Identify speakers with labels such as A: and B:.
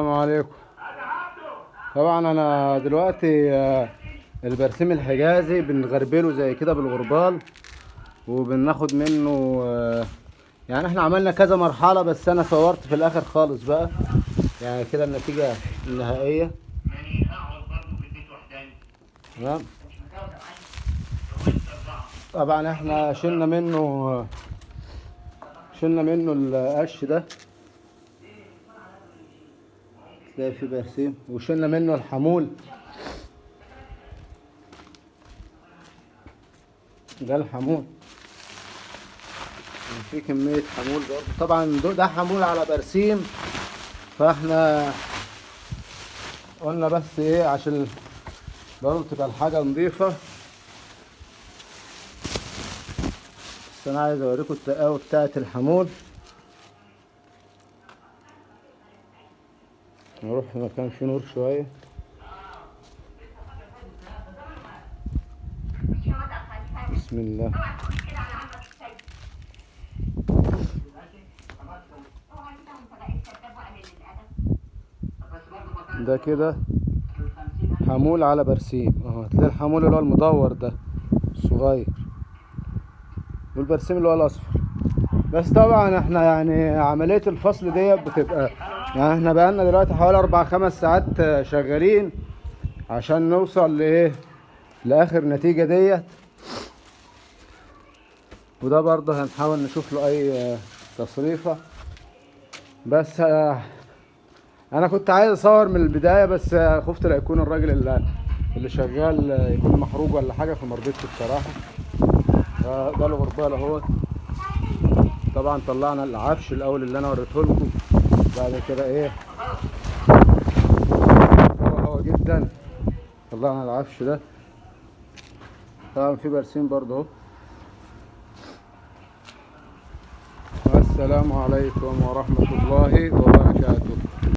A: السلام عليكم. طبعا انا دلوقتي البرسيم الحجازي بنغربله زي كده بالغربال، وبناخد منه يعني احنا عملنا كذا مرحلة، بس انا صورت في الاخر خالص بقى يعني كده النتيجة النهائية. تمام. طبعا احنا شلنا منه القش ده، تلاقي فيه برسيم، وشلنا منه الحمول ده، الحمول في كمية حمول برضه. طبعا ده حمول على برسيم، فاحنا قلنا بس ايه عشان برضه تبقى الحاجة نظيفة. بس انا عايز اوريكم التقاوة بتاعة الحمول. نروح في مكان فيه نور شوية. بسم الله. ده كده حمول على برسيم اهو، هتلاقي الحمول اللي هو المدور ده الصغير، والبرسيم اللي هو الاصفر. بس طبعا احنا يعني عملية الفصل دي بتبقى يعني احنا بقالنا دلوقتي حوالي 4-5 ساعات شغالين عشان نوصل لايه، لاخر نتيجة ديت. وده برضه هنحاول نشوف له اي تصريفة. بس انا كنت عايز اصور من البداية، بس خفت لا يكون الراجل اللي شغال يكون محروق ولا حاجة، فمرضتش بصراحة. ده الغربال اهو. طبعا طلعنا العفش الاول اللي انا وريته لكم، بعد كده ايه هو جدا طلعنا العفش ده. طبعا في برسيم برضه اهو. والسلام عليكم ورحمة الله وبركاته.